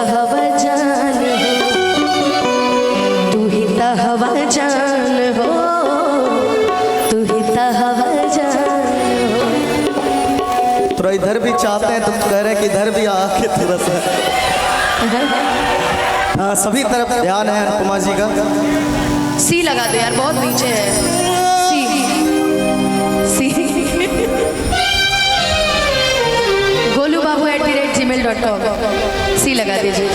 हवा जान हो, तू ही तो हवा जान हो, तू ही तो हवा जान हो। थोड़ा इधर भी चाहते हैं, तुम कह रहे हैं कि इधर भी आके थोड़ा सा। हाँ, सभी तरफ ध्यान है अनुपमा जी का। सी लगा दो यार, बहुत नीचे है। सी सी golubbabu@gmail.com सी लगा दीजिए।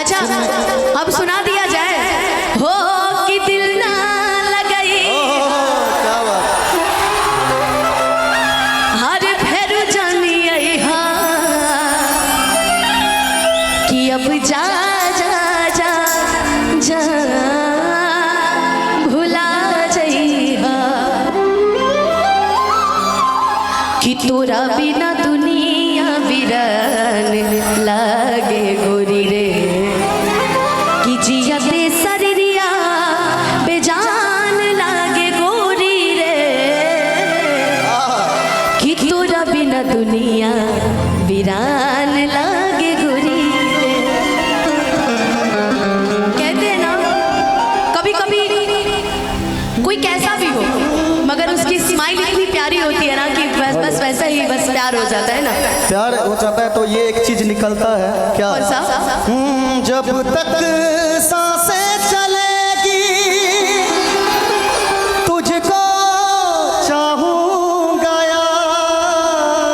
अच्छा, अब सुना दिया जाए हो कि दिल ना लगाई क्या बात। हर फेरू जानी आई कि अब जा जा जा जा भुला जइहा कि तोरा बिना दुनिया वीरान लागे गोरी रे, कि जिया दे शरीरिया बेजान लागे गोरी रे, कि तोरा बिना दुनिया वीरान लागे गोरी रे। कहते हैं ना, कभी कभी कोई कैसा भी हो मगर उसकी स्माइल इतनी प्यारी होती है ना कि बस वैसा ही बस प्यार हो जाता है ना। प्यार हो जाता है तो ये एक चीज निकलता है क्या? कौन सा? जब तक सांसें चलेगी तुझको चाहूंगा यार,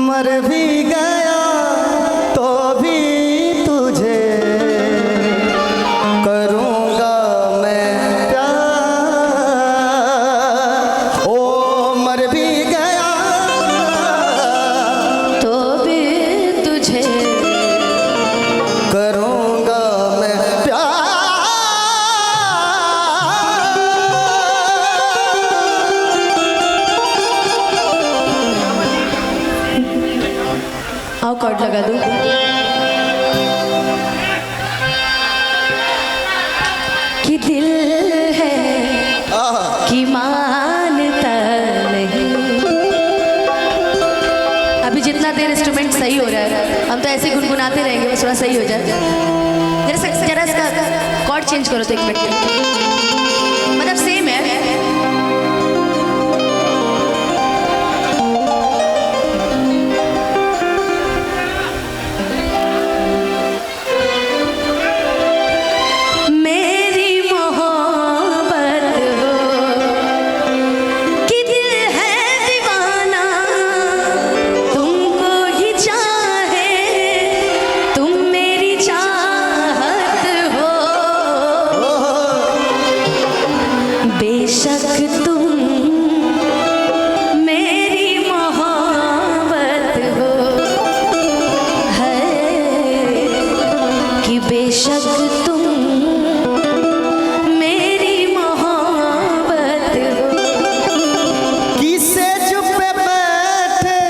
मर भी गया तो भी तुझे करूंगा मैं प्यार। ओ मर भी गया तो भी तुझे करूंगा मैं प्यार। आओ कॉर्ड लगा दूं। कि दिल है कि मानता नहीं। अभी जितना देर इंस्ट्रूमेंट सही हो रहा है हम तो ऐसे गुनगुनाते रहेंगे, बस थोड़ा सही हो जाए। जरा इसका कॉर्ड चेंज करो तो 1 मिनट के लिए। मतलब सेम है। मेरी मोहब्बत हो कि दिल है दीवाना, तुमको ही चाहे, तुम मेरी चाहत हो, बेशक तुम मेरी मोहब्बत हो, है कि बेशक तुम मेरी मोहब्बत हो। किसे चुप बैठे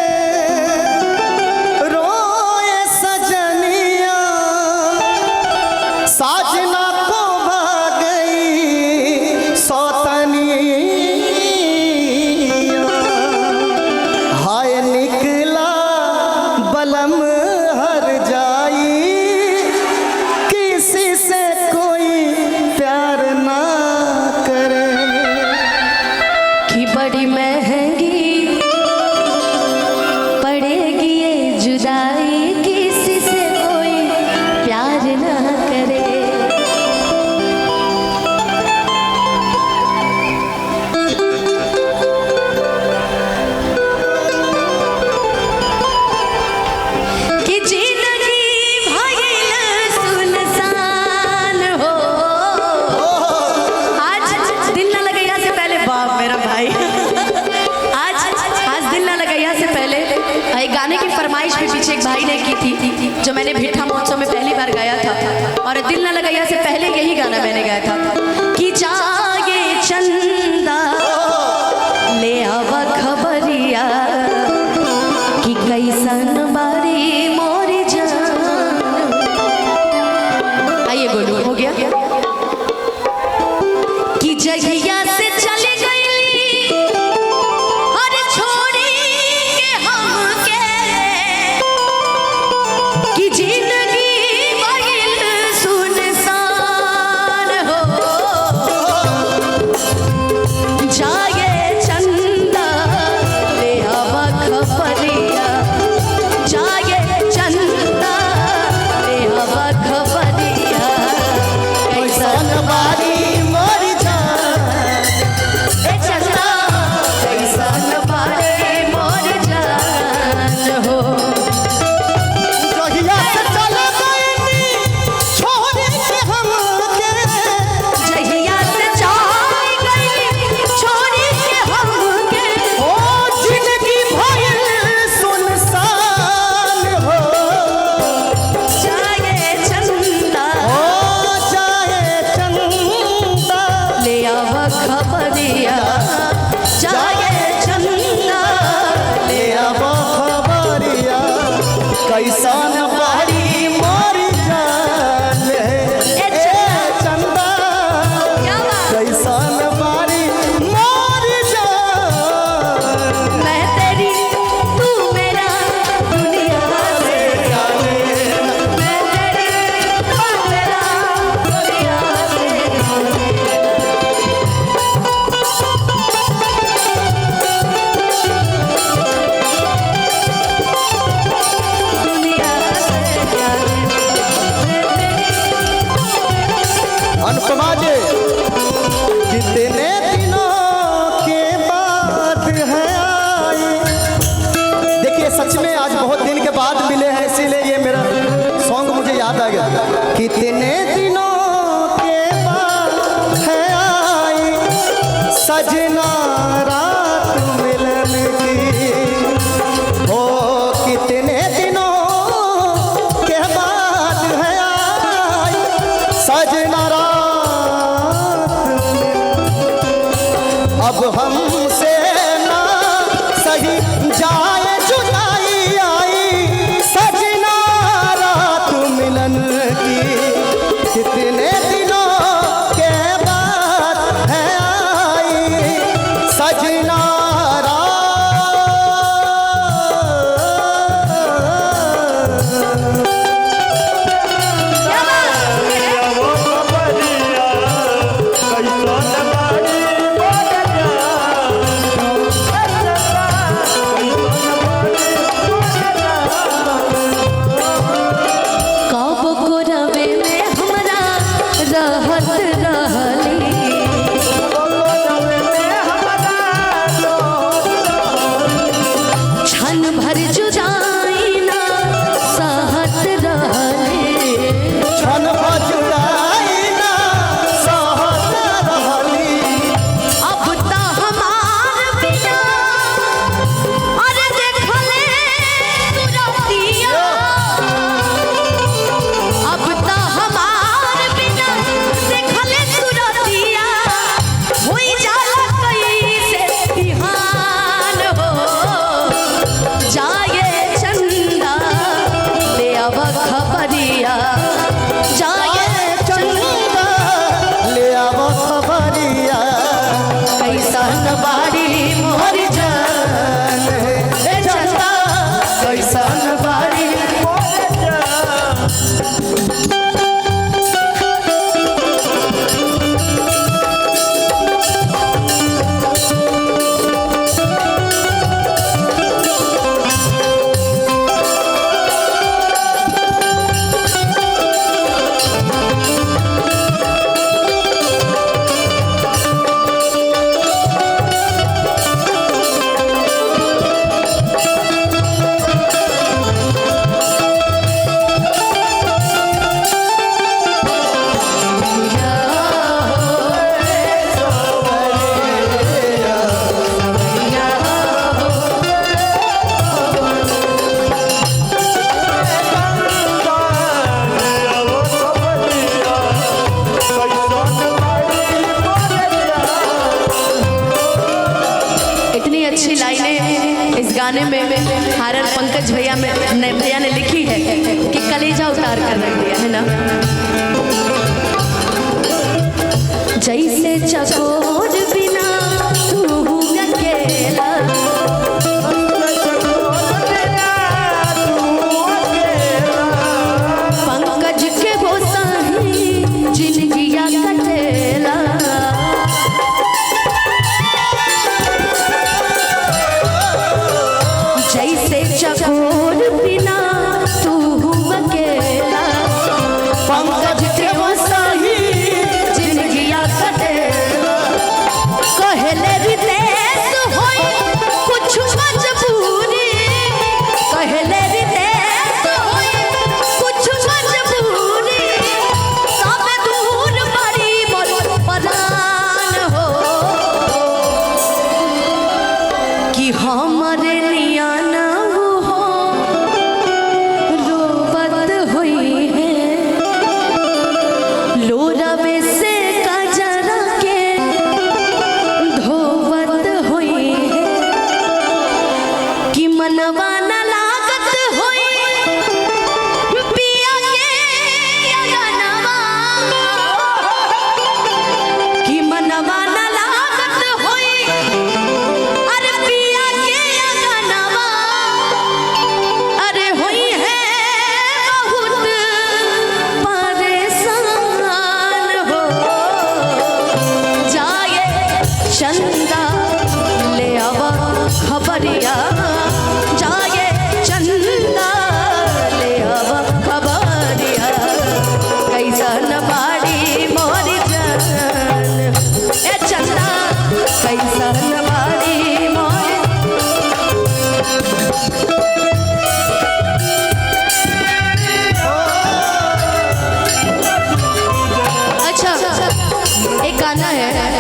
रोए सजनिया, साजना को भाग गई सौतनिया। हाय निकला बलम हर जाई, किसी से कोई प्यार ना करे। कि बड़ी महंगी पड़ेगी ये जुदाई, किसी से कोई प्यार ना करे। कि जिंदगी भइल सुनसान हो। आज दिल ना लगैया से पहले, बाप मेरा भाई, आज दिल ना लगैया से पहले एक गाने की फरमाइश भी पीछे एक भाई ने की थी, जो मैंने भिट्ठा महोत्सव में पहली बार गाया था। और दिल ना लगैया से पहले यही गाना मैंने गाया था कि जागे चंदा ले आवा खबरिया, कि कैसन बारी मोरी जान। आइए गोलू, हो गया। कि जहिया से चली गई और छोड़ी बारी मोरी जान ए चंदा कैसन बारे मोर जान हो। जहिया से चल गई छोड़ के हमके, जहिया से जाई गई छोड़ के हमके, ओ जिंदगी भइल सुनसान हो। जाए चंदा ओ चाहे चंदा ले आव खबरिया, जाए चंदा ले अब खबरिया कैसन बारी मोरी जान ए चंदा क्या बात। कैसन बारी मोरी जान। मैं तेरी तू मेरा दुनिया से जाने, मैं तेरी तू मेरा दुनिया से दुनिया से जाने, मैं तेरी अनुपमा जी कितने दिनों के बाद है आई। देखिए सच में आज बहुत दिन के बाद मिले हैं, इसीलिए ये मेरा सॉन्ग मुझे याद आ गया। कितने दिनों के बाद है आई सजना रात मिलन की, ओ कितने दिनों के बाद है आई सजना रात अब हमसे ना सही जाए जुदाई आई सजना रात मिलन की। कितने दिनों के बाद है आई सजना कब को रवे में हमरा रहत रहली, क्षण भर जुदाई ना सहत रहली, क्षण जुदाई ना सहत रहली। अब ता हमार बिना अरे देखले तुरतिया, अब ता हमार बिना देखले तुरतिया, होई जाला कैसे बिहान हो। जाए चंदा ले आव खबरिया, जाए चंदा ले अब खबरिया कैसन बारी मोर जान, ए चंदा कैसन बारी मोर जान। अच्छी लाइनें इस गाने में हारन पंकज भैया ने लिखी है कि कलेजा उतार कर रख दिया है ना। जैसे चकोर बिना तू अकेला, पंकज के वो साही जिंदगिया कटेला। जैसे चकोर बिना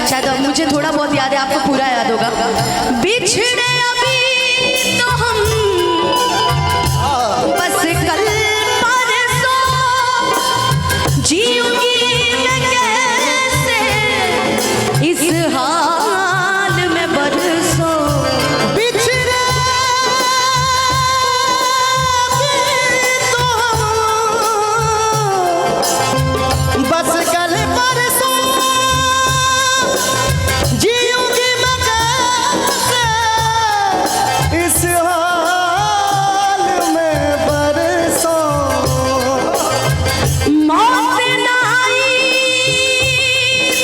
शायद अब मुझे थोड़ा बहुत याद है, आपको पूरा याद होगा। बिछड़े अभी तो हम बस कल परसों, जीऊंगी मैं कैसे इस हाल में बरसों। बिछड़े तो हम बस कल परसों, जीऊंगी मैं कैसे इस हाल में बरसों। मौत ना आई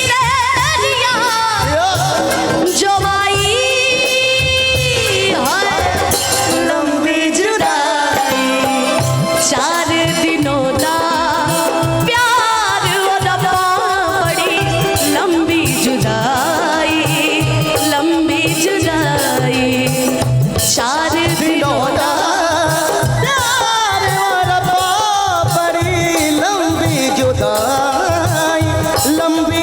तेरिया जो आई है लंबी जुदाई, 4 दिनों दा प्यार रब्बा बड़ी लंबी जुदाई, लंबी जुदाई, 4 दिनों दा प्यार रब्बा बड़ी लंबी जुदाई, लंबी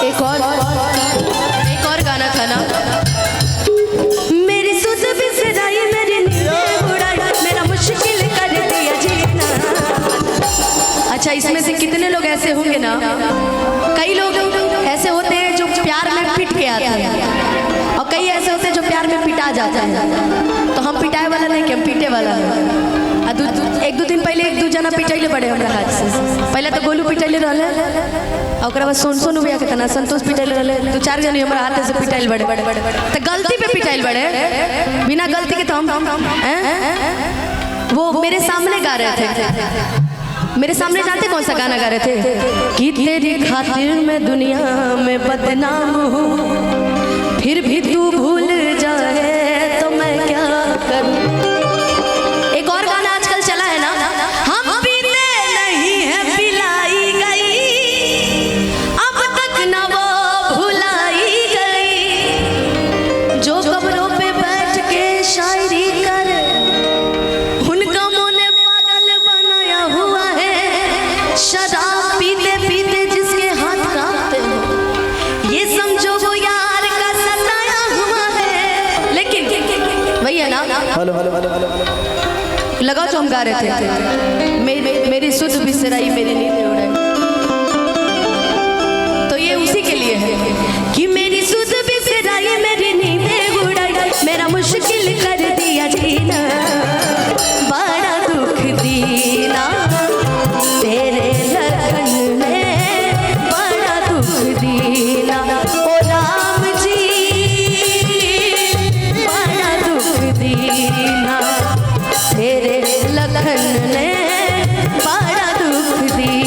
एक और गाना था ना, मेरी सुध बिसराई मेरी नींदें उड़ाई, मेरा मुश्किल कर दिया जीना। अच्छा, इसमें से कितने लोग ऐसे होंगे ना, कई लोग ऐसे होते हैं जो प्यार में पिट के आते हैं, और कई ऐसे होते हैं जो प्यार में पिटा जाते हैं। तो हम पिटाए वाला नहीं कि हम पीटे वाला है। एक दो दिन पहले एक दू जना पिटैले बड़े हमरा हाथ से। पहले तो गोलू पिटैले रहले, और ओकरा बाद सोनू भैया के तना संतोष पिटैले रहले, 2-4 जन हमरा हाथ से पिटाइल बड़े। तो गलती पे पिटाइल बड़े, बिना गलती के तो हम वो मेरे सामने गा रहे थे, मेरे सामने जानते कौन सा गाना गा रहे थे कि तेरी खातिर मैं दुनिया में बदनाम हूँ, फिर भी तू भूल जाए तो मैं क्या करूँ। एक और गाना आजकल चला है ना, हम पीते नहीं है पिलाई गई, अब तक न वो भुलाई गई, जो कब्रों पे बैठ के शायरी करे उनका मन पागल बनाया हुआ है। शराब पीते पीते जिसके हाथ कांपते हो, ये समझो वो यार का सताया हुआ है। लेकिन वही है ना, लगाओ जो हम गा रहे थे, मेरी सुध बिसराई मेरी नींदें उड़ाई। तो ये उसी के लिए है कि मेरी सुध बिसराई मेरी नींदें उड़ाई, मेरा मुश्किल कर दिया जीना, बड़ा दुख दीना तेरे लगन में, बड़ा दुख दीना ओ राम जी, बड़ा दुख दीना तेरे लगन ने, बड़ा दुख दीना।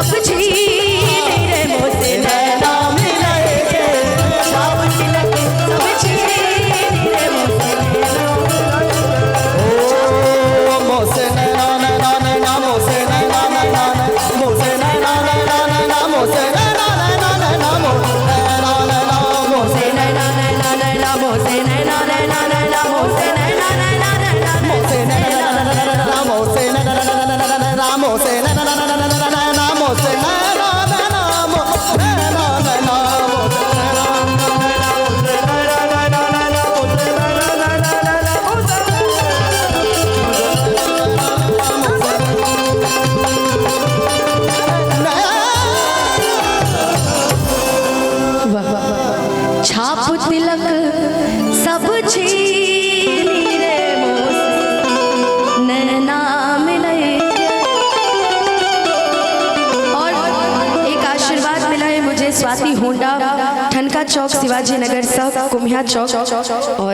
सब छीनी रे मोसे नैना मिलाएंगे छाप तिलक सब छीनी रे मोसे मोसे नैना नैना नैना मोसे नैना नैना मोसे नैना नैना नैना मोसे नैना नैना नैना मोसे नैना नैना नैना मोसे नैना नैना नैना मोसे नैना नैना नैना मोसे नैना नैना नैना मोसे नैना नैना मोसे नैना नैना मोसे नैना छाप तिलक सब छीनी रे मोसे नैना मिलाएंगे। और एक आशीर्वाद मिला है मुझे स्वाति होंडा, ठनका चौक, शिवाजी नगर सब, कुम्हिया चौक और